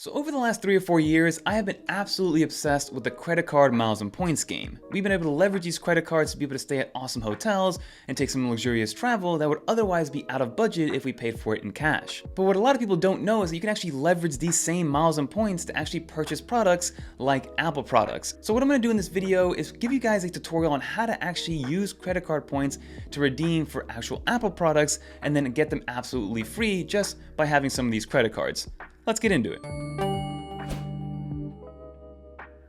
So over the last 3 or 4 years, I have been absolutely obsessed with the credit card miles and points game. We've been able to leverage these credit cards to be able to stay at awesome hotels and take some luxurious travel that would otherwise be out of budget if we paid for it in cash. But what a lot of people don't know is that you can actually leverage these same miles and points to actually purchase products like Apple products. So what I'm going to do in this video is give you guys a tutorial on how to actually use credit card points to redeem for actual Apple products and then get them absolutely free just by having some of these credit cards. Let's get into it.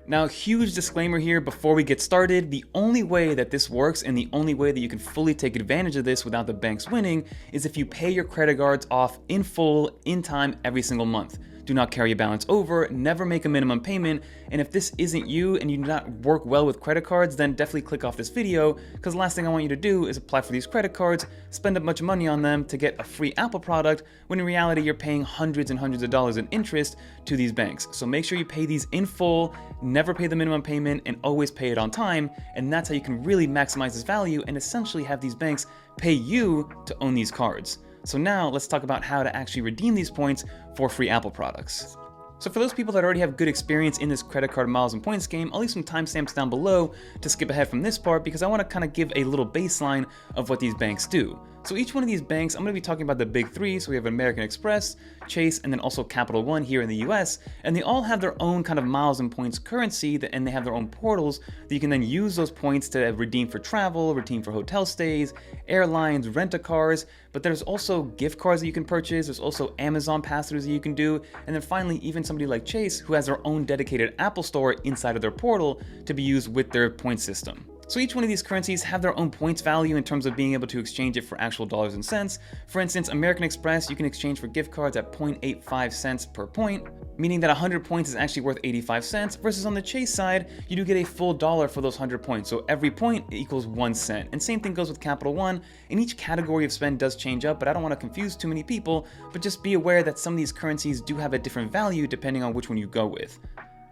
Now, huge disclaimer here before we get started, the only way that this works and the only way that you can fully take advantage of this without the banks winning is if you pay your credit cards off in full, in time, every single month. Do not carry a balance over, never make a minimum payment, and if this isn't you and you do not work well with credit cards, then definitely click off this video, because the last thing I want you to do is apply for these credit cards, spend a bunch of money on them to get a free Apple product, when in reality you're paying hundreds and hundreds of dollars in interest to these banks. So make sure you pay these in full, never pay the minimum payment, and always pay it on time, and that's how you can really maximize this value and essentially have these banks pay you to own these cards. So now let's talk about how to actually redeem these points for free Apple products. So for those people that already have good experience in this credit card miles and points game, I'll leave some timestamps down below to skip ahead from this part because I want to kind of give a little baseline of what these banks do. So each one of these banks, I'm going to be talking about the big three. So we have American Express, Chase, and then also Capital One here in the US. And they all have their own kind of miles and points currency, and they have their own portals that you can then use those points to redeem for travel, redeem for hotel stays, airlines, rent-a-cars. But there's also gift cards that you can purchase. There's also Amazon pass-throughs that you can do. And then finally, even somebody like Chase who has their own dedicated Apple store inside of their portal to be used with their point system. So each one of these currencies have their own points value in terms of being able to exchange it for actual dollars and cents. For instance, American Express, you can exchange for gift cards at 0.85 cents per point, meaning that 100 points is actually worth 85 cents, versus on the Chase side, you do get a full dollar for those 100 points. So every point equals 1 cent. And same thing goes with Capital One. And each category of spend does change up, but I don't want to confuse too many people, but just be aware that some of these currencies do have a different value depending on which one you go with.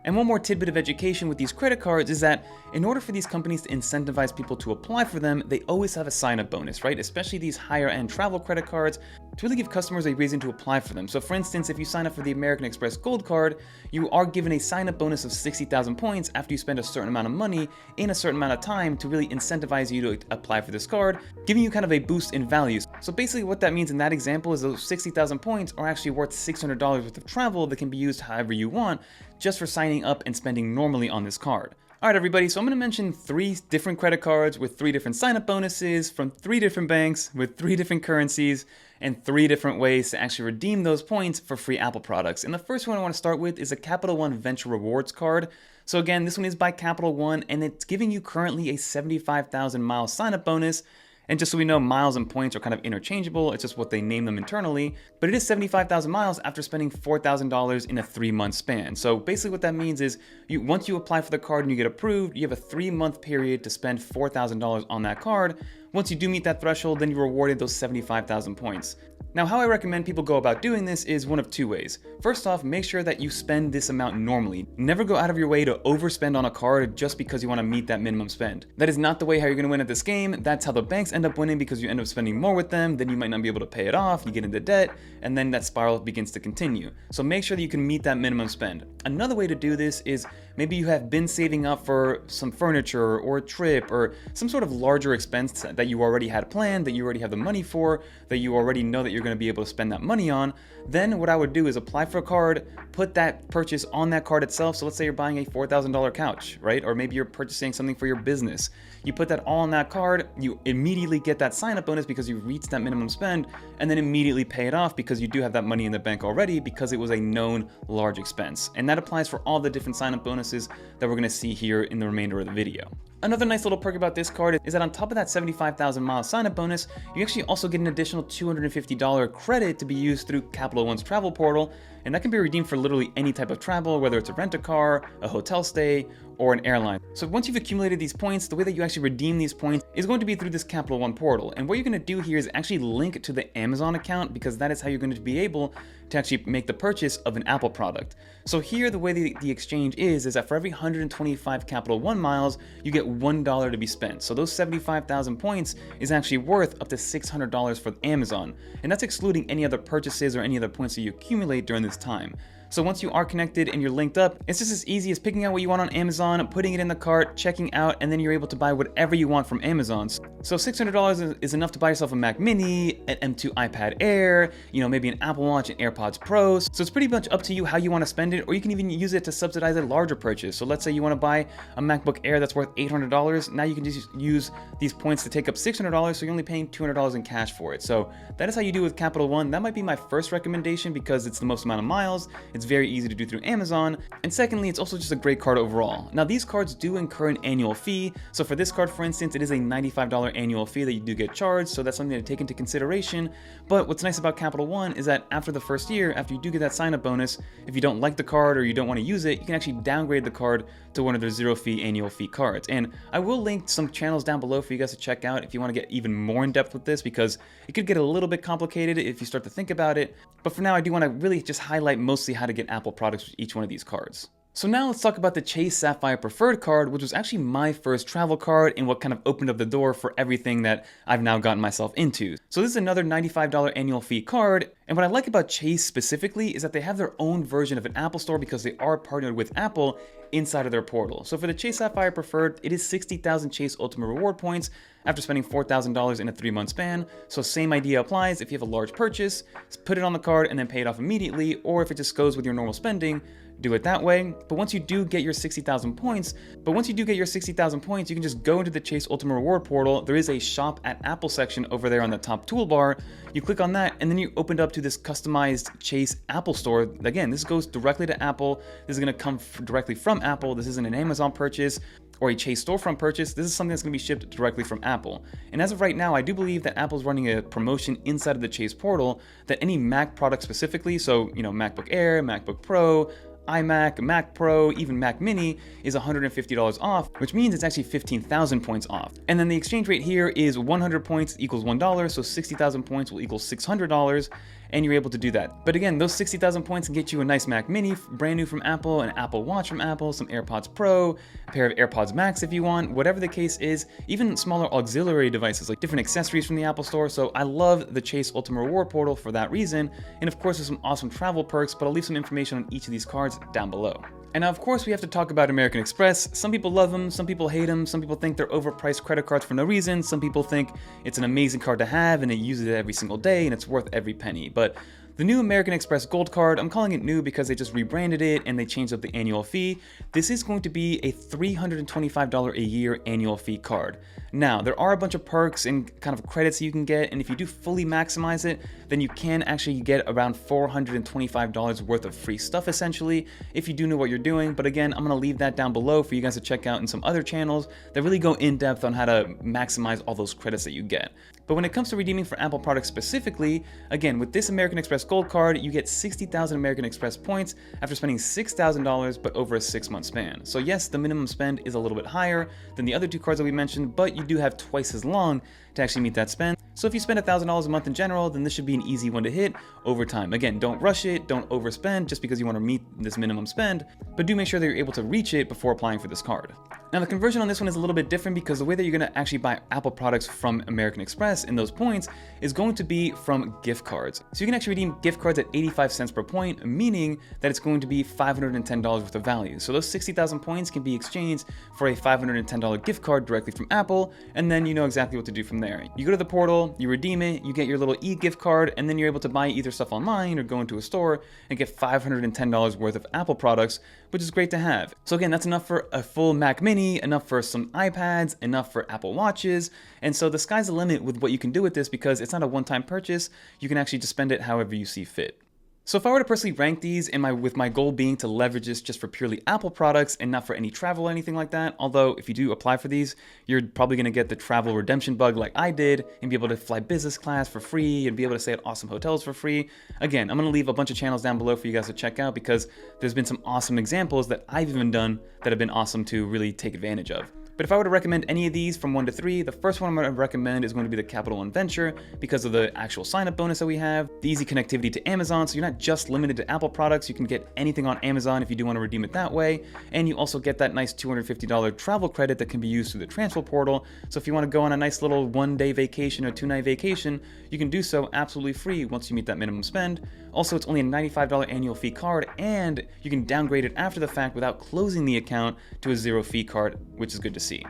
And one more tidbit of education with these credit cards is that in order for these companies to incentivize people to apply for them, they always have a sign-up bonus, right? Especially these higher-end travel credit cards to really give customers a reason to apply for them. So for instance, if you sign up for the American Express Gold Card, you are given a sign-up bonus of 60,000 points after you spend a certain amount of money in a certain amount of time to really incentivize you to apply for this card, giving you kind of a boost in value. So basically what that means in that example is those 60,000 points are actually worth $600 worth of travel that can be used however you want, just for signing up and spending normally on this card. Alright everybody, so I'm going to mention 3 different credit cards with 3 different sign-up bonuses from 3 different banks with 3 different currencies and 3 different ways to actually redeem those points for free Apple products. And the first one I want to start with is a Capital One Venture Rewards card. So again, this one is by Capital One and it's giving you currently a 75,000 mile sign-up bonus. And just so we know, miles and points are kind of interchangeable. It's just what they name them internally. But it is 75,000 miles after spending $4,000 in a 3-month span. So basically what that means is once you apply for the card and you get approved, you have a 3-month period to spend $4,000 on that card. Once you do meet that threshold, then you're rewarded those 75,000 points. Now, how I recommend people go about doing this is one of 2 ways. First off, make sure that you spend this amount normally. Never go out of your way to overspend on a card just because you want to meet that minimum spend. That is not the way how you're going to win at this game. That's how the banks end up winning because you end up spending more with them, then you might not be able to pay it off, you get into debt, and then that spiral begins to continue. So make sure that you can meet that minimum spend. Another way to do this is maybe you have been saving up for some furniture or a trip or some sort of larger expense that you already had planned, that you already have the money for, that you already know that you're going to be able to spend that money on. Then what I would do is apply for a card, put that purchase on that card itself. So let's say you're buying a $4,000 couch, right? Or maybe you're purchasing something for your business. You put that all on that card, you immediately get that sign-up bonus because you reached that minimum spend, and then immediately pay it off because you do have that money in the bank already because it was a known large expense. And that applies for all the different sign-up bonuses that we're going to see here in the remainder of the video. Another nice little perk about this card is that on top of that 75,000 mile sign-up bonus, you actually also get an additional $250 credit to be used through Capital One's travel portal, and that can be redeemed for literally any type of travel, whether it's a rent-a-car, a hotel stay, or an airline. So once you've accumulated these points, the way that you actually redeem these points is going to be through this Capital One portal. And what you're going to do here is actually link to the Amazon account because that is how you're going to be able to actually make the purchase of an Apple product. So here, the way the exchange is that for every 125 Capital One miles, you get $1 to be spent. So those 75,000 points is actually worth up to $600 for Amazon. And that's excluding any other purchases or any other points that you accumulate during this time. So once you are connected and you're linked up, it's just as easy as picking out what you want on Amazon, putting it in the cart, checking out, and then you're able to buy whatever you want from Amazon. So $600 is enough to buy yourself a Mac Mini, an M2 iPad Air, maybe an Apple Watch and AirPods Pro. So it's pretty much up to you how you want to spend it, or you can even use it to subsidize a larger purchase. So let's say you want to buy a MacBook Air that's worth $800. Now you can just use these points to take up $600, so you're only paying $200 in cash for it. So that is how you do with Capital One. That might be my first recommendation because it's the most amount of miles. It's very easy to do through Amazon. And secondly, it's also just a great card overall. Now these cards do incur an annual fee. So for this card, for instance, it is a $95 annual fee that you do get charged. So that's something to take into consideration. But what's nice about Capital One is that after the first year, after you do get that sign-up bonus, if you don't like the card or you don't want to use it, you can actually downgrade the card to one of their zero fee annual fee cards. And I will link some channels down below for you guys to check out if you want to get even more in depth with this, because it could get a little bit complicated if you start to think about it. But for now, I do want to really just highlight mostly how to get Apple products with each one of these cards. So now let's talk about the Chase Sapphire Preferred card, which was actually my first travel card and what kind of opened up the door for everything that I've now gotten myself into. So this is another $95 annual fee card. And what I like about Chase specifically is that they have their own version of an Apple Store because they are partnered with Apple inside of their portal. So for the Chase Sapphire Preferred, it is 60,000 Chase Ultimate Reward points after spending $4,000 in a 3-month span. So same idea applies if you have a large purchase, put it on the card and then pay it off immediately, or if it just goes with your normal spending, do it that way. But once you do get your 60,000 points, you can just go into the Chase Ultimate Reward portal. There is a Shop at Apple section over there on the top toolbar. You click on that, and then you opened up to this customized Chase Apple Store. Again, this goes directly to Apple. This is gonna come directly from Apple. This isn't an Amazon purchase or a Chase storefront purchase. This is something that's gonna be shipped directly from Apple. And as of right now, I do believe that Apple's running a promotion inside of the Chase portal that any Mac product specifically, so MacBook Air, MacBook Pro, iMac, Mac Pro, even Mac Mini is $150 off, which means it's actually 15,000 points off. And then the exchange rate here is 100 points equals $1, so 60,000 points will equal $600, and you're able to do that. But again, those 60,000 points can get you a nice Mac Mini, brand new from Apple, an Apple Watch from Apple, some AirPods Pro, a pair of AirPods Max if you want, whatever the case is, even smaller auxiliary devices like different accessories from the Apple Store. So I love the Chase Ultimate Reward portal for that reason. And of course, there's some awesome travel perks, but I'll leave some information on each of these cards down below. And now, of course, we have to talk about American Express. Some people love them, some people hate them, some people think they're overpriced credit cards for no reason, some people think it's an amazing card to have and they use it every single day and it's worth every penny. But the new American Express Gold card, I'm calling it new because they just rebranded it and they changed up the annual fee. This is going to be a $325 a year annual fee card. Now, there are a bunch of perks and kind of credits you can get, and if you do fully maximize it, then you can actually get around $425 worth of free stuff essentially, if you do know what you're doing. But again, I'm gonna leave that down below for you guys to check out in some other channels that really go in depth on how to maximize all those credits that you get. But when it comes to redeeming for Apple products specifically, again, with this American Express Gold card, you get 60,000 American Express points after spending $6,000, but over a 6-month span. So yes, the minimum spend is a little bit higher than the other two cards that we mentioned, but you do have twice as long to actually meet that spend. So if you spend $1,000 a month in general, then this should be an easy one to hit over time. Again, don't rush it, don't overspend just because you want to meet this minimum spend, but do make sure that you're able to reach it before applying for this card. Now the conversion on this one is a little bit different because the way that you're going to actually buy Apple products from American Express in those points is going to be from gift cards. So you can actually redeem gift cards at 85 cents per point, meaning that it's going to be $510 worth of value. So those 60,000 points can be exchanged for a $510 gift card directly from Apple, and then you know exactly what to do from there. You go to the portal, you redeem it, you get your little e-gift card, and then you're able to buy either stuff online or go into a store and get $510 worth of Apple products, which is great to have. So again, that's enough for a full Mac Mini, enough for some iPads, enough for Apple Watches, and so the sky's the limit with what you can do with this because it's not a one-time purchase. You can actually just spend it however you see fit. So if I were to personally rank these, with my goal being to leverage this just for purely Apple products and not for any travel or anything like that, although if you do apply for these, you're probably going to get the travel redemption bug like I did and be able to fly business class for free and be able to stay at awesome hotels for free. Again, I'm going to leave a bunch of channels down below for you guys to check out because there's been some awesome examples that I've even done that have been awesome to really take advantage of. But if I were to recommend any of these from 1 to 3, the first one I'm going to recommend is going to be the Capital One Venture because of the actual sign-up bonus that we have, the easy connectivity to Amazon, so you're not just limited to Apple products, you can get anything on Amazon if you do want to redeem it that way, and you also get that nice $250 travel credit that can be used through the transfer portal, so if you want to go on a nice little 1-day vacation or 2-night vacation, you can do so absolutely free once you meet that minimum spend. Also, it's only a $95 annual fee card, and you can downgrade it after the fact without closing the account to a zero fee card, which is good to see.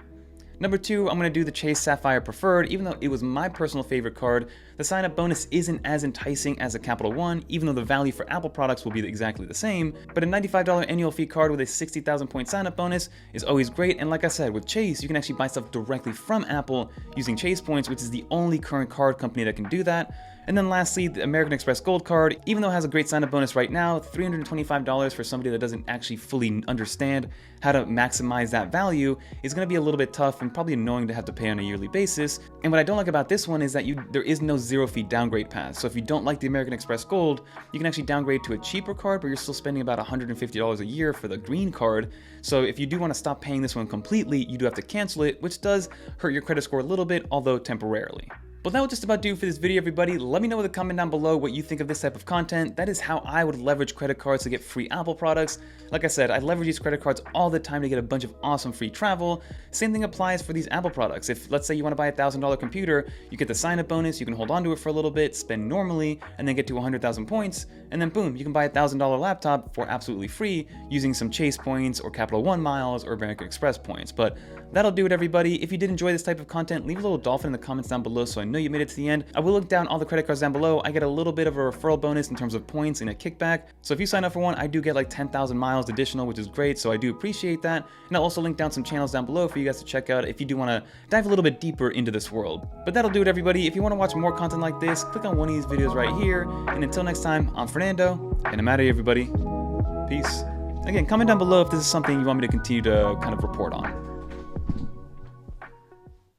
Number 2, I'm going to do the Chase Sapphire Preferred. Even though it was my personal favorite card, the sign-up bonus isn't as enticing as a Capital One, even though the value for Apple products will be exactly the same. But a $95 annual fee card with a 60,000 point sign-up bonus is always great, and like I said, with Chase, you can actually buy stuff directly from Apple using Chase points, which is the only current card company that can do that. And then lastly, the American Express Gold Card, even though it has a great sign-up bonus right now, $325 for somebody that doesn't actually fully understand how to maximize that value is going to be a little bit tough and probably annoying to have to pay on a yearly basis. And what I don't like about this one is that there is no zero fee downgrade path. So if you don't like the American Express Gold, you can actually downgrade to a cheaper card, but you're still spending about $150 a year for the green card. So if you do want to stop paying this one completely, you do have to cancel it, which does hurt your credit score a little bit, although temporarily. But that will just about do for this video, everybody. Let me know in the comment down below what you think of this type of content. That is how I would leverage credit cards to get free Apple products. Like I said, I leverage these credit cards all the time to get a bunch of awesome free travel. Same thing applies for these Apple products. If, let's say, you want to buy a $1,000 computer, you get the sign-up bonus, you can hold on to it for a little bit, spend normally, and then get to 100,000 points, and then boom, you can buy a $1,000 laptop for absolutely free using some Chase points or Capital One miles or American Express points. But that'll do it, everybody. If you did enjoy this type of content, leave a little dolphin in the comments down below so I know you made it to the end. I will link down all the credit cards down below. I get a little bit of a referral bonus in terms of points and a kickback. So if you sign up for one, I do get like 10,000 miles additional, which is great. So I do appreciate that. And I'll also link down some channels down below for you guys to check out if you do want to dive a little bit deeper into this world. But that'll do it, everybody. If you want to watch more content like this, click on one of these videos right here. And until next time, I'm Fernando, and I'm out of here, everybody. Peace. Again, comment down below if this is something you want me to continue to kind of report on.